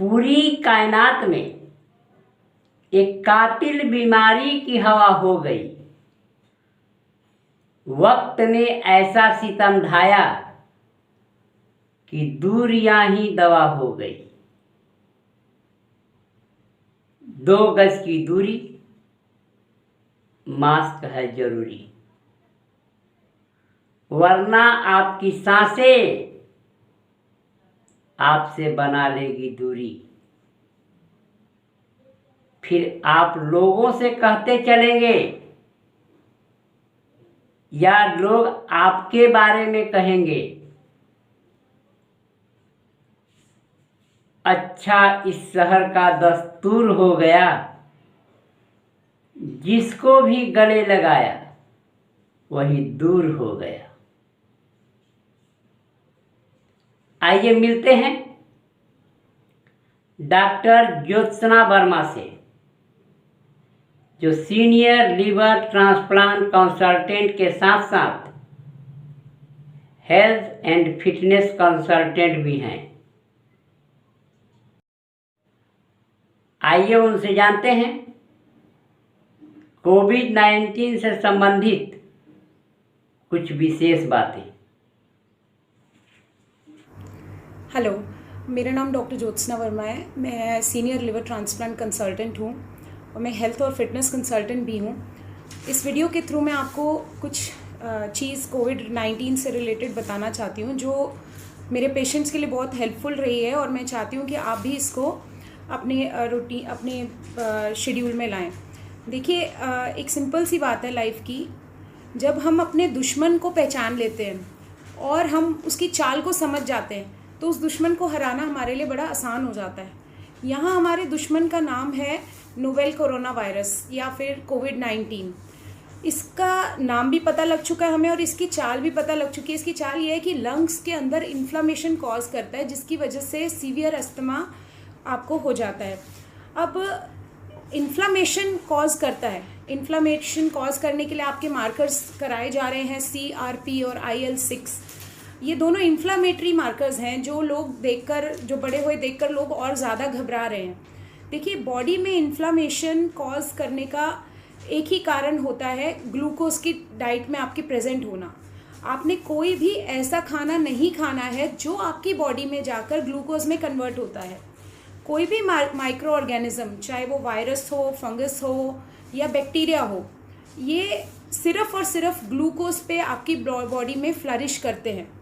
पूरी कायनात में एक कातिल बीमारी की हवा हो गई। वक्त ने ऐसा सितम ढाया कि दूरियां ही दवा हो गई। 2 गज की दूरी, मास्क है जरूरी, वरना आपकी सांसें आपसे बना लेगी दूरी। फिर आप लोगों से कहते चलेंगे या लोग आपके बारे में कहेंगे, अच्छा इस शहर का दस्तूर हो गया, जिसको भी गले लगाया वही दूर हो गया। आइए मिलते हैं डॉक्टर ज्योत्सना वर्मा से, जो सीनियर लिवर ट्रांसप्लांट कंसल्टेंट के साथ साथ हेल्थ एंड फिटनेस कंसल्टेंट भी हैं। आइए उनसे जानते हैं कोविड-19 से संबंधित कुछ विशेष बातें। हेलो, मेरा नाम डॉक्टर ज्योत्सना वर्मा है। मैं सीनियर लिवर ट्रांसप्लांट कंसल्टेंट हूँ और मैं हेल्थ और फिटनेस कंसल्टेंट भी हूँ। इस वीडियो के थ्रू मैं आपको कुछ चीज़ कोविड-19 से रिलेटेड बताना चाहती हूँ, जो मेरे पेशेंट्स के लिए बहुत हेल्पफुल रही है और मैं चाहती हूँ कि आप भी इसको अपने रूटीन, अपने शेड्यूल में लाएं। देखिए, एक सिंपल सी बात है लाइफ की। जब हम अपने दुश्मन को पहचान लेते हैं और हम उसकी चाल को समझ जाते हैं तो उस दुश्मन को हराना हमारे लिए बड़ा आसान हो जाता है। यहाँ हमारे दुश्मन का नाम है नोवेल कोरोना वायरस या फिर कोविड-19। इसका नाम भी पता लग चुका है हमें और इसकी चाल भी पता लग चुकी है। इसकी चाल ये है कि लंग्स के अंदर इन्फ्लामेशन कॉज करता है, जिसकी वजह से सीवियर अस्थमा आपको हो जाता है। अब इन्फ्लामेशन कॉज करता है, इन्फ्लामेशन कॉज करने के लिए आपके मार्कर्स कराए जा रहे हैं, CRP और IL-6। ये दोनों इन्फ्लामेटरी मार्कर्स हैं जो लोग देखकर, जो बड़े हुए देखकर लोग और ज़्यादा घबरा रहे हैं। देखिए, बॉडी में इन्फ्लामेशन कॉज करने का एक ही कारण होता है, ग्लूकोज की डाइट में आपकी प्रेजेंट होना। आपने कोई भी ऐसा खाना नहीं खाना है जो आपकी बॉडी में जाकर ग्लूकोज में कन्वर्ट होता है। कोई भी माइक्रो ऑर्गेनिज्म, चाहे वो वायरस हो, फंगस हो या बैक्टीरिया हो, ये सिर्फ और सिर्फ ग्लूकोज पे आपकी बॉडी में फ्लरिश करते हैं।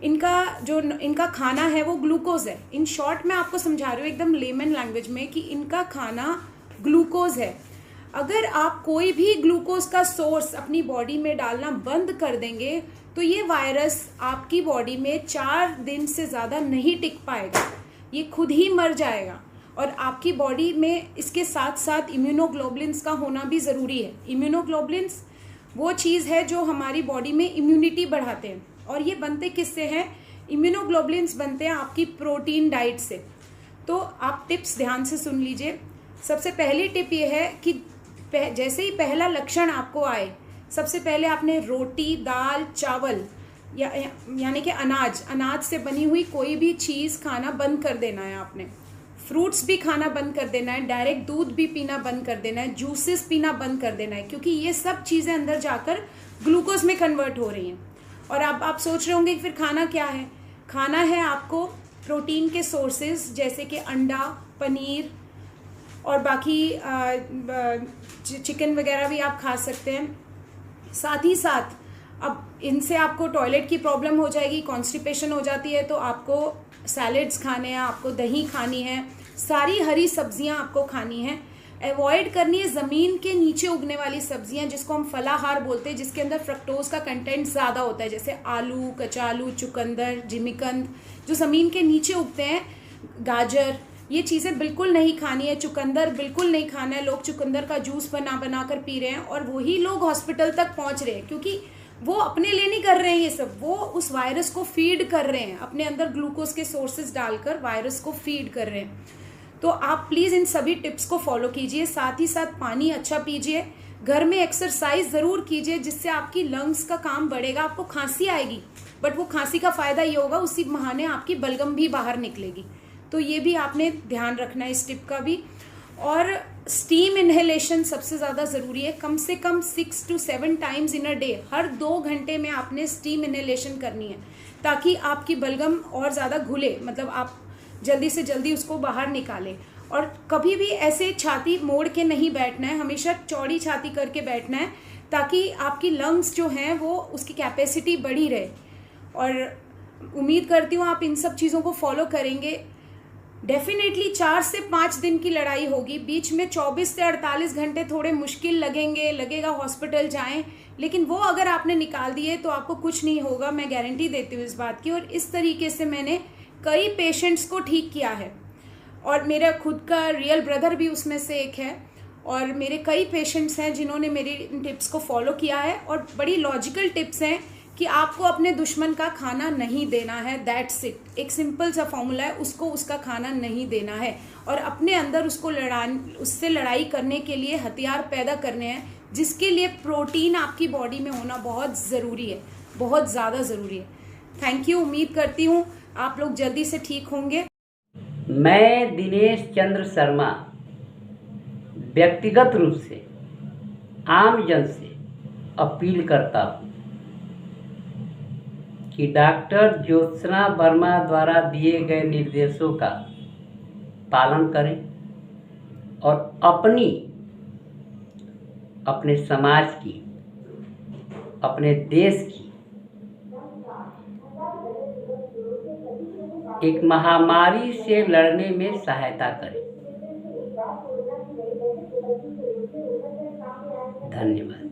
इनका खाना है वो ग्लूकोज है। इन शॉर्ट मैं आपको समझा रही हूँ एकदम लेमन लैंग्वेज में कि इनका खाना ग्लूकोज है। अगर आप कोई भी ग्लूकोज का सोर्स अपनी बॉडी में डालना बंद कर देंगे तो ये वायरस आपकी बॉडी में 4 दिन से ज़्यादा नहीं टिक पाएगा, ये खुद ही मर जाएगा। और आपकी बॉडी में इसके साथ साथ इम्यूनोग्लोबुलिन्स का होना भी ज़रूरी है। इम्यूनोग्लोबुलिन्स वो चीज़ है जो हमारी बॉडी में इम्यूनिटी बढ़ाते हैं, और ये बनते किससे हैं? इम्यूनोग्लोबुलिन्स बनते हैं आपकी प्रोटीन डाइट से। तो आप टिप्स ध्यान से सुन लीजिए। सबसे पहली टिप ये है कि जैसे ही पहला लक्षण आपको आए, सबसे पहले आपने रोटी, दाल, चावल यानी कि अनाज से बनी हुई कोई भी चीज़ खाना बंद कर देना है। आपने फ्रूट्स भी खाना बंद कर देना है, डायरेक्ट दूध भी पीना बंद कर देना है, जूसेस पीना बंद कर देना है, क्योंकि ये सब चीज़ें अंदर जाकर ग्लूकोज में कन्वर्ट हो रही हैं। और अब आप सोच रहे होंगे कि फिर खाना क्या है? खाना है आपको प्रोटीन के सोर्सेज, जैसे कि अंडा, पनीर और बाकी चिकन वगैरह भी आप खा सकते हैं। साथ ही साथ अब इनसे आपको टॉयलेट की प्रॉब्लम हो जाएगी, कॉन्स्टिपेशन हो जाती है, तो आपको सैलेड्स खाने हैं, आपको दही खानी है, सारी हरी सब्जियां आपको खानी है। अवॉइड करनी है ज़मीन के नीचे उगने वाली सब्जियां, जिसको हम फलाहार बोलते हैं, जिसके अंदर फ्रक्टोज का कंटेंट ज़्यादा होता है, जैसे आलू, कचालू, चुकंदर, जिमीकंद, जो ज़मीन के नीचे उगते हैं, गाजर, ये चीज़ें बिल्कुल नहीं खानी है। चुकंदर बिल्कुल नहीं खाना है। लोग चुकंदर का जूस बना कर पी रहे हैं और वही लोग हॉस्पिटल तक पहुंच रहे हैं, क्योंकि वो अपने लिए नहीं कर रहे हैं ये सब, वो उस वायरस को फीड कर रहे हैं, अपने अंदर ग्लूकोज के सोर्सेज डालकर वायरस को फीड कर रहे हैं। तो आप प्लीज़ इन सभी टिप्स को फॉलो कीजिए। साथ ही साथ पानी अच्छा पीजिए, घर में एक्सरसाइज ज़रूर कीजिए, जिससे आपकी लंग्स का काम बढ़ेगा। आपको खांसी आएगी, बट वो खांसी का फ़ायदा ये होगा, उसी बहाने आपकी बलगम भी बाहर निकलेगी। तो ये भी आपने ध्यान रखना है इस टिप का भी। और स्टीम इन्हेलेशन सबसे ज़्यादा ज़रूरी है, कम से कम 6 to 7 times in a day, हर 2 घंटे में आपने स्टीम इन्हेलेशन करनी है, ताकि आपकी बलगम और ज़्यादा घुले, मतलब आप जल्दी से जल्दी उसको बाहर निकालें। और कभी भी ऐसे छाती मोड़ के नहीं बैठना है, हमेशा चौड़ी छाती करके बैठना है, ताकि आपकी लंग्स जो हैं वो उसकी कैपेसिटी बढ़ी रहे। और उम्मीद करती हूँ आप इन सब चीज़ों को फॉलो करेंगे। डेफिनेटली 4 से 5 दिन की लड़ाई होगी, बीच में 24 से 48 घंटे थोड़े मुश्किल लगेगा हॉस्पिटल जाएं, लेकिन वो अगर आपने निकाल दिए तो आपको कुछ नहीं होगा, मैं गारंटी देती हूँ इस बात की। और इस तरीके से मैंने कई पेशेंट्स को ठीक किया है, और मेरा खुद का रियल ब्रदर भी उसमें से एक है, और मेरे कई पेशेंट्स हैं जिन्होंने मेरी इन टिप्स को फॉलो किया है। और बड़ी लॉजिकल टिप्स हैं कि आपको अपने दुश्मन का खाना नहीं देना है, दैट्स इट। एक सिंपल सा फॉर्मूला है, उसको उसका खाना नहीं देना है, और अपने अंदर उससे लड़ाई करने के लिए हथियार पैदा करने हैं, जिसके लिए प्रोटीन आपकी बॉडी में होना बहुत ज़रूरी है, बहुत ज़्यादा ज़रूरी है। थैंक यू, उम्मीद करती हूँ आप लोग जल्दी से ठीक होंगे। मैं दिनेश चंद्र शर्मा व्यक्तिगत रूप से आम जन से अपील करता हूँ कि डॉक्टर ज्योत्सना वर्मा द्वारा दिए गए निर्देशों का पालन करें, और अपने समाज की, अपने देश की एक महामारी से लड़ने में सहायता करें। धन्यवाद।